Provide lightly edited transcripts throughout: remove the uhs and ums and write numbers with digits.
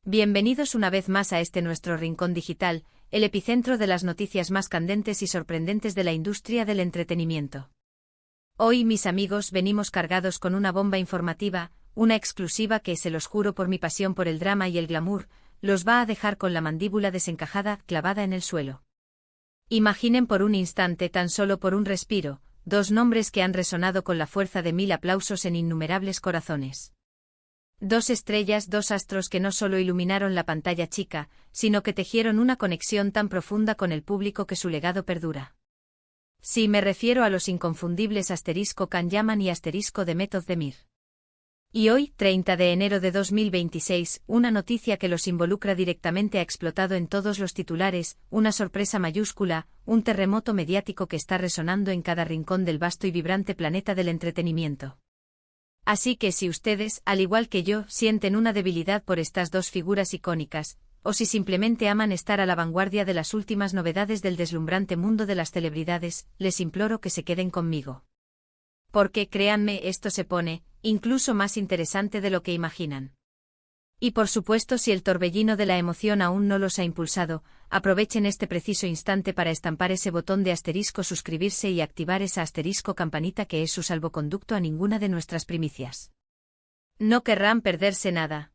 Bienvenidos una vez más a este nuestro rincón digital, el epicentro de las noticias más candentes y sorprendentes de la industria del entretenimiento. Hoy, mis amigos, venimos cargados con una bomba informativa, una exclusiva que, se los juro por mi pasión por el drama y el glamour, los va a dejar con la mandíbula desencajada, clavada en el suelo. Imaginen por un instante, tan solo por un respiro, dos nombres que han resonado con la fuerza de 1000 aplausos en innumerables corazones. Dos estrellas, dos astros que no solo iluminaron la pantalla chica, sino que tejieron una conexión tan profunda con el público que su legado perdura. Sí, me refiero a los inconfundibles *Can Yaman y *Demet Özdemir. Y hoy, 30 de enero de 2026, una noticia que los involucra directamente ha explotado en todos los titulares, una sorpresa mayúscula, un terremoto mediático que está resonando en cada rincón del vasto y vibrante planeta del entretenimiento. Así que si ustedes, al igual que yo, sienten una debilidad por estas dos figuras icónicas, o si simplemente aman estar a la vanguardia de las últimas novedades del deslumbrante mundo de las celebridades, les imploro que se queden conmigo. Porque, créanme, esto se pone, incluso más interesante de lo que imaginan. Y por supuesto, si el torbellino de la emoción aún no los ha impulsado, aprovechen este preciso instante para estampar ese botón de suscribirse y activar esa campanita que es su salvoconducto a ninguna de nuestras primicias. No querrán perderse nada.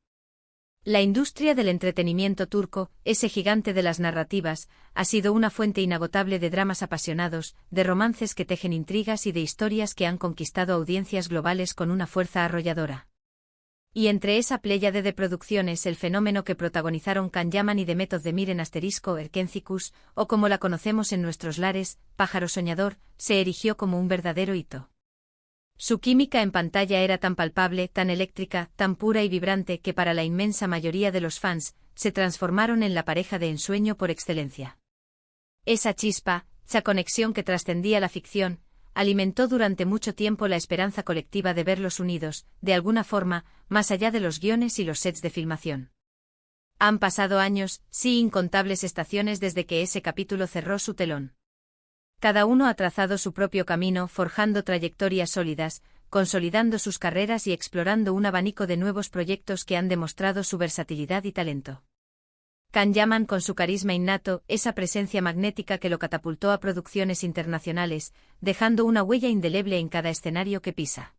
La industria del entretenimiento turco, ese gigante de las narrativas, ha sido una fuente inagotable de dramas apasionados, de romances que tejen intrigas y de historias que han conquistado audiencias globales con una fuerza arrolladora. Y entre esa pléyade de producciones el fenómeno que protagonizaron Can Yaman y Demet Özdemir en Erkencikus, o como la conocemos en nuestros lares, Pájaro Soñador, se erigió como un verdadero hito. Su química en pantalla era tan palpable, tan eléctrica, tan pura y vibrante que para la inmensa mayoría de los fans, se transformaron en la pareja de ensueño por excelencia. Esa chispa, esa conexión que trascendía la ficción, alimentó durante mucho tiempo la esperanza colectiva de verlos unidos, de alguna forma, más allá de los guiones y los sets de filmación. Han pasado años, sí, incontables estaciones desde que ese capítulo cerró su telón. Cada uno ha trazado su propio camino, forjando trayectorias sólidas, consolidando sus carreras y explorando un abanico de nuevos proyectos que han demostrado su versatilidad y talento. Can Yaman, con su carisma innato, esa presencia magnética que lo catapultó a producciones internacionales, dejando una huella indeleble en cada escenario que pisa.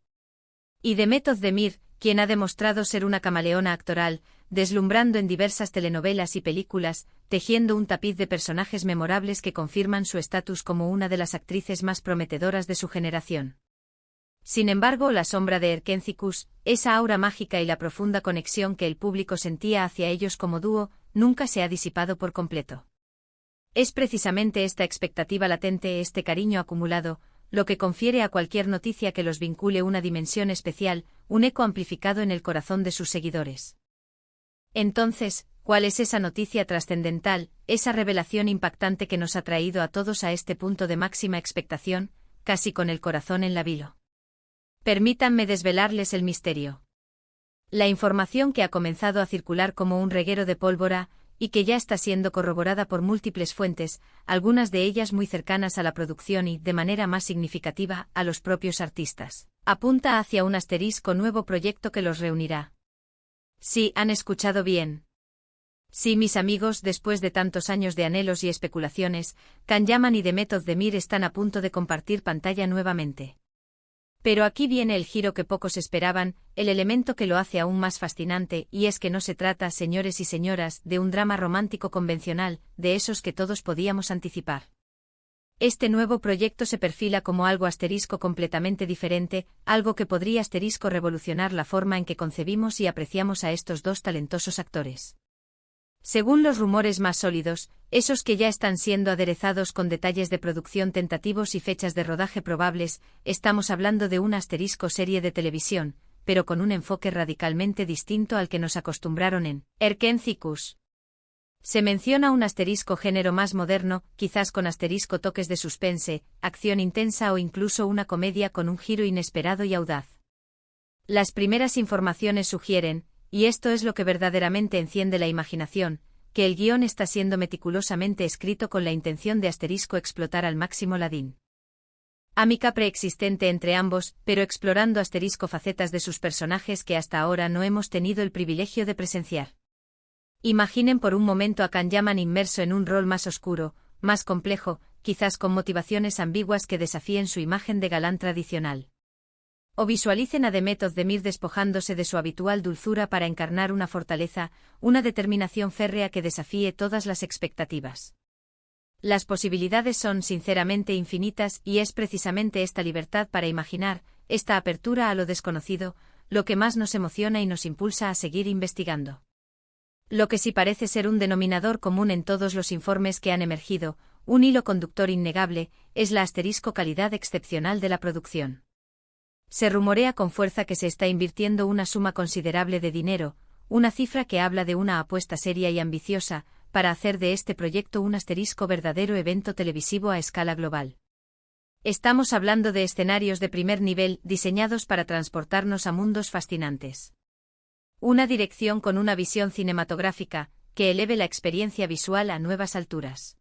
Y Demet Özdemir, quien ha demostrado ser una camaleona actoral, deslumbrando en diversas telenovelas y películas, tejiendo un tapiz de personajes memorables que confirman su estatus como una de las actrices más prometedoras de su generación. Sin embargo, la sombra de Erkencikus, esa aura mágica y la profunda conexión que el público sentía hacia ellos como dúo, nunca se ha disipado por completo. Es precisamente esta expectativa latente, este cariño acumulado, lo que confiere a cualquier noticia que los vincule una dimensión especial, un eco amplificado en el corazón de sus seguidores. Entonces, ¿cuál es esa noticia trascendental, esa revelación impactante que nos ha traído a todos a este punto de máxima expectación, casi con el corazón en la vilo? Permítanme desvelarles el misterio. La información que ha comenzado a circular como un reguero de pólvora, y que ya está siendo corroborada por múltiples fuentes, algunas de ellas muy cercanas a la producción y, de manera más significativa, a los propios artistas, apunta hacia un nuevo proyecto que los reunirá. Sí, han escuchado bien. Sí, mis amigos, después de tantos años de anhelos y especulaciones, Can Yaman y Demet Özdemir están a punto de compartir pantalla nuevamente. Pero aquí viene el giro que pocos esperaban, el elemento que lo hace aún más fascinante, y es que no se trata, señores y señoras, de un drama romántico convencional, de esos que todos podíamos anticipar. Este nuevo proyecto se perfila como algo completamente diferente, algo que podría revolucionar la forma en que concebimos y apreciamos a estos dos talentosos actores. Según los rumores más sólidos, esos que ya están siendo aderezados con detalles de producción tentativos y fechas de rodaje probables, estamos hablando de una serie de televisión, pero con un enfoque radicalmente distinto al que nos acostumbraron en Erkencikus. Se menciona un género más moderno, quizás con toques de suspense, acción intensa o incluso una comedia con un giro inesperado y audaz. Las primeras informaciones sugieren, y esto es lo que verdaderamente enciende la imaginación, que el guión está siendo meticulosamente escrito con la intención de explotar al máximo la dinámica preexistente entre ambos, pero explorando facetas de sus personajes que hasta ahora no hemos tenido el privilegio de presenciar. Imaginen por un momento a Kanyaman inmerso en un rol más oscuro, más complejo, quizás con motivaciones ambiguas que desafíen su imagen de galán tradicional. O visualicen a Demet Özdemir despojándose de su habitual dulzura para encarnar una fortaleza, una determinación férrea que desafíe todas las expectativas. Las posibilidades son sinceramente infinitas y es precisamente esta libertad para imaginar, esta apertura a lo desconocido, lo que más nos emociona y nos impulsa a seguir investigando. Lo que sí parece ser un denominador común en todos los informes que han emergido, un hilo conductor innegable, es la calidad excepcional de la producción. Se rumorea con fuerza que se está invirtiendo una suma considerable de dinero, una cifra que habla de una apuesta seria y ambiciosa, para hacer de este proyecto un verdadero evento televisivo a escala global. Estamos hablando de escenarios de primer nivel diseñados para transportarnos a mundos fascinantes. Una dirección con una visión cinematográfica, que eleve la experiencia visual a nuevas alturas.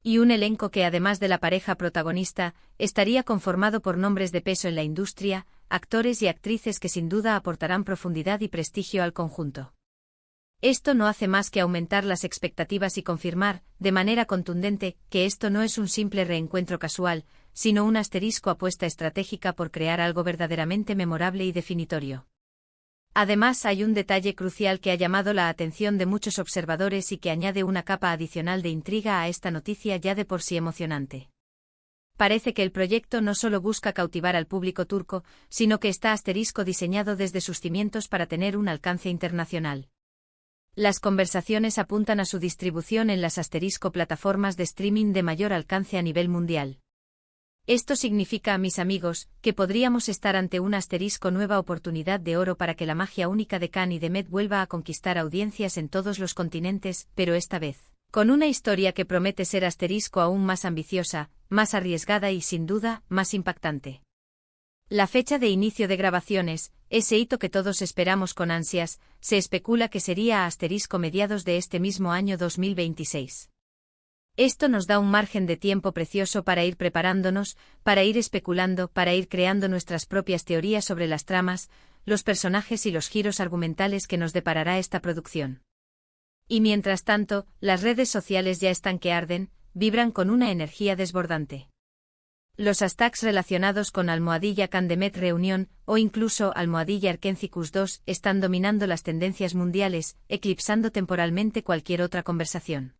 Y un elenco que además de la pareja protagonista, estaría conformado por nombres de peso en la industria, actores y actrices que sin duda aportarán profundidad y prestigio al conjunto. Esto no hace más que aumentar las expectativas y confirmar, de manera contundente, que esto no es un simple reencuentro casual, sino una apuesta estratégica por crear algo verdaderamente memorable y definitorio. Además, hay un detalle crucial que ha llamado la atención de muchos observadores y que añade una capa adicional de intriga a esta noticia ya de por sí emocionante. Parece que el proyecto no solo busca cautivar al público turco, sino que está diseñado desde sus cimientos para tener un alcance internacional. Las conversaciones apuntan a su distribución en las plataformas de streaming de mayor alcance a nivel mundial. Esto significa, mis amigos, que podríamos estar ante una nueva oportunidad de oro para que la magia única de Kan y Demet vuelva a conquistar audiencias en todos los continentes, pero esta vez, con una historia que promete ser aún más ambiciosa, más arriesgada y, sin duda, más impactante. La fecha de inicio de grabaciones, ese hito que todos esperamos con ansias, se especula que sería a mediados de este mismo año 2026. Esto nos da un margen de tiempo precioso para ir preparándonos, para ir especulando, para ir creando nuestras propias teorías sobre las tramas, los personajes y los giros argumentales que nos deparará esta producción. Y mientras tanto, las redes sociales ya están que arden, vibran con una energía desbordante. Los hashtags relacionados con @Kan Demet Reunión o incluso @Erkencicus 2 están dominando las tendencias mundiales, eclipsando temporalmente cualquier otra conversación.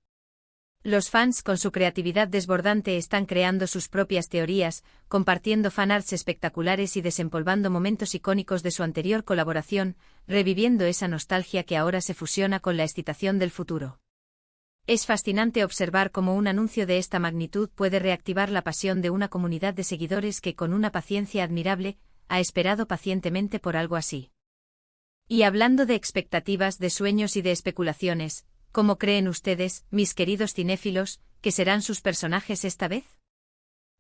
Los fans con su creatividad desbordante están creando sus propias teorías, compartiendo fanarts espectaculares y desempolvando momentos icónicos de su anterior colaboración, reviviendo esa nostalgia que ahora se fusiona con la excitación del futuro. Es fascinante observar cómo un anuncio de esta magnitud puede reactivar la pasión de una comunidad de seguidores que con una paciencia admirable, ha esperado pacientemente por algo así. Y hablando de expectativas, de sueños y de especulaciones, ¿cómo creen ustedes, mis queridos cinéfilos, que serán sus personajes esta vez?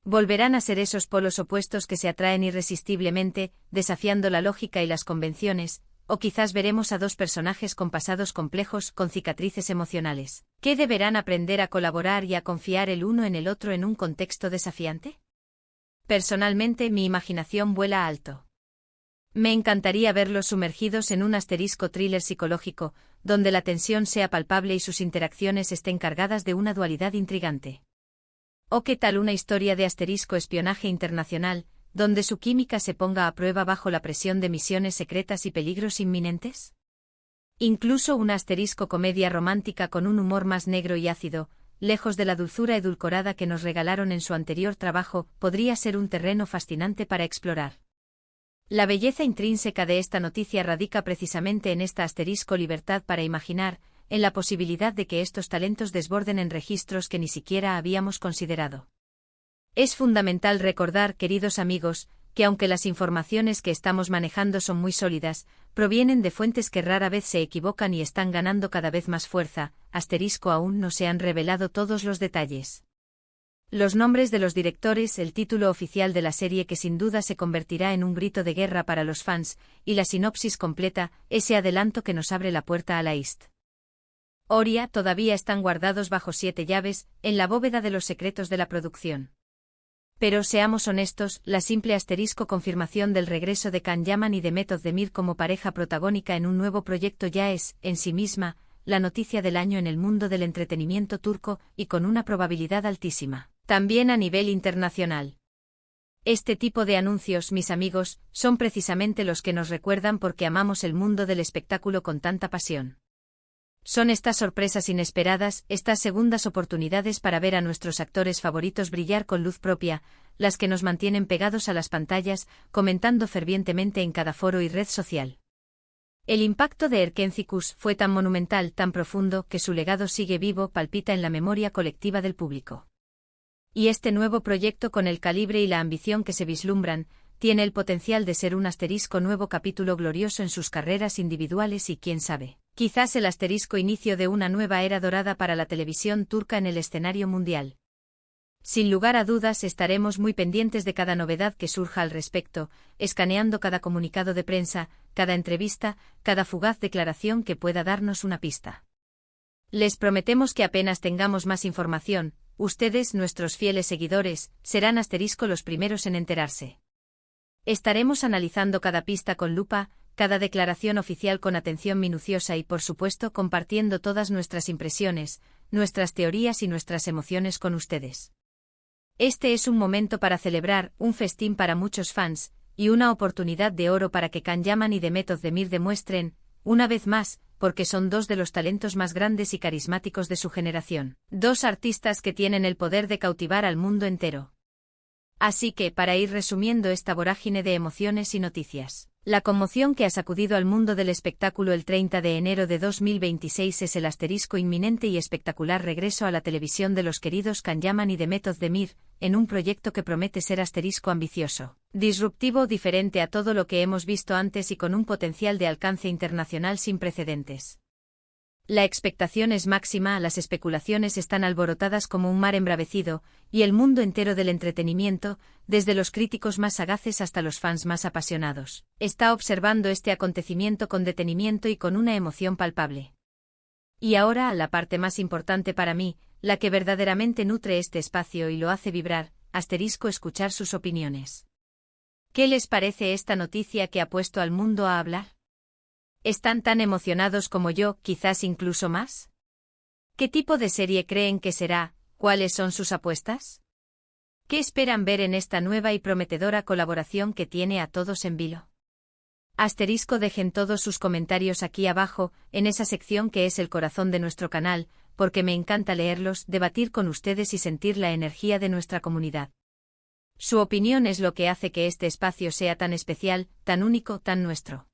¿Volverán a ser esos polos opuestos que se atraen irresistiblemente, desafiando la lógica y las convenciones? O quizás veremos a dos personajes con pasados complejos, con cicatrices emocionales, que deberán aprender a colaborar y a confiar el uno en el otro en un contexto desafiante. Personalmente, mi imaginación vuela alto. Me encantaría verlos sumergidos en un thriller psicológico, donde la tensión sea palpable y sus interacciones estén cargadas de una dualidad intrigante. ¿O qué tal una historia de espionaje internacional, donde su química se ponga a prueba bajo la presión de misiones secretas y peligros inminentes? Incluso una comedia romántica con un humor más negro y ácido, lejos de la dulzura edulcorada que nos regalaron en su anterior trabajo, podría ser un terreno fascinante para explorar. La belleza intrínseca de esta noticia radica precisamente en esta libertad para imaginar, en la posibilidad de que estos talentos desborden en registros que ni siquiera habíamos considerado. Es fundamental recordar, queridos amigos, que aunque las informaciones que estamos manejando son muy sólidas, provienen de fuentes que rara vez se equivocan y están ganando cada vez más fuerza, aún no se han revelado todos los detalles. Los nombres de los directores, el título oficial de la serie que sin duda se convertirá en un grito de guerra para los fans, y la sinopsis completa, ese adelanto que nos abre la puerta a la historia, todavía están guardados bajo 7 llaves, en la bóveda de los secretos de la producción. Pero seamos honestos, la simple confirmación del regreso de Kan Yaman y Demet Özdemir como pareja protagónica en un nuevo proyecto ya es, en sí misma, la noticia del año en el mundo del entretenimiento turco y con una probabilidad altísima, también a nivel internacional. Este tipo de anuncios, mis amigos, son precisamente los que nos recuerdan por qué amamos el mundo del espectáculo con tanta pasión. Son estas sorpresas inesperadas, estas segundas oportunidades para ver a nuestros actores favoritos brillar con luz propia, las que nos mantienen pegados a las pantallas, comentando fervientemente en cada foro y red social. El impacto de Erken Cikus fue tan monumental, tan profundo, que su legado sigue vivo, palpita en la memoria colectiva del público. Y este nuevo proyecto, con el calibre y la ambición que se vislumbran, tiene el potencial de ser un asterisco nuevo capítulo glorioso en sus carreras individuales y, quién sabe, quizás el asterisco inicio de una nueva era dorada para la televisión turca en el escenario mundial. Sin lugar a dudas estaremos muy pendientes de cada novedad que surja al respecto, escaneando cada comunicado de prensa, cada entrevista, cada fugaz declaración que pueda darnos una pista. Les prometemos que apenas tengamos más información, ustedes, nuestros fieles seguidores, serán asterisco los primeros en enterarse. Estaremos analizando cada pista con lupa, cada declaración oficial con atención minuciosa y, por supuesto, compartiendo todas nuestras impresiones, nuestras teorías y nuestras emociones con ustedes. Este es un momento para celebrar, un festín para muchos fans, y una oportunidad de oro para que Can Yaman y Demet Özdemir demuestren, una vez más, porque son dos de los talentos más grandes y carismáticos de su generación, dos artistas que tienen el poder de cautivar al mundo entero. Así que, para ir resumiendo esta vorágine de emociones y noticias, la conmoción que ha sacudido al mundo del espectáculo el 30 de enero de 2026 es el asterisco inminente y espectacular regreso a la televisión de los queridos Can Yaman y Demet Özdemir, en un proyecto que promete ser asterisco ambicioso, disruptivo, diferente a todo lo que hemos visto antes y con un potencial de alcance internacional sin precedentes. La expectación es máxima, las especulaciones están alborotadas como un mar embravecido, y el mundo entero del entretenimiento, desde los críticos más sagaces hasta los fans más apasionados, está observando este acontecimiento con detenimiento y con una emoción palpable. Y ahora, la parte más importante para mí, la que verdaderamente nutre este espacio y lo hace vibrar, asterisco, escuchar sus opiniones. ¿Qué les parece esta noticia que ha puesto al mundo a hablar? ¿Están tan emocionados como yo, quizás incluso más? ¿Qué tipo de serie creen que será? ¿Cuáles son sus apuestas? ¿Qué esperan ver en esta nueva y prometedora colaboración que tiene a todos en vilo? Asterisco, dejen todos sus comentarios aquí abajo, en esa sección que es el corazón de nuestro canal, porque me encanta leerlos, debatir con ustedes y sentir la energía de nuestra comunidad. Su opinión es lo que hace que este espacio sea tan especial, tan único, tan nuestro.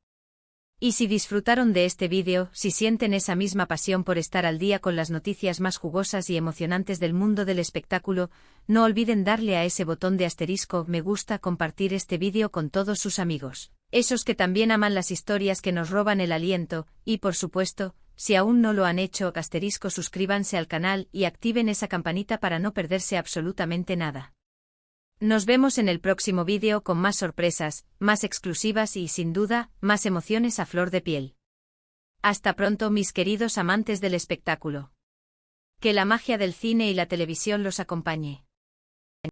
Y si disfrutaron de este vídeo, si sienten esa misma pasión por estar al día con las noticias más jugosas y emocionantes del mundo del espectáculo, no olviden darle a ese botón de asterisco, me gusta, compartir este vídeo con todos sus amigos, esos que también aman las historias que nos roban el aliento, y por supuesto, si aún no lo han hecho, asterisco, suscríbanse al canal y activen esa campanita para no perderse absolutamente nada. Nos vemos en el próximo vídeo con más sorpresas, más exclusivas y, sin duda, más emociones a flor de piel. Hasta pronto, mis queridos amantes del espectáculo. Que la magia del cine y la televisión los acompañe.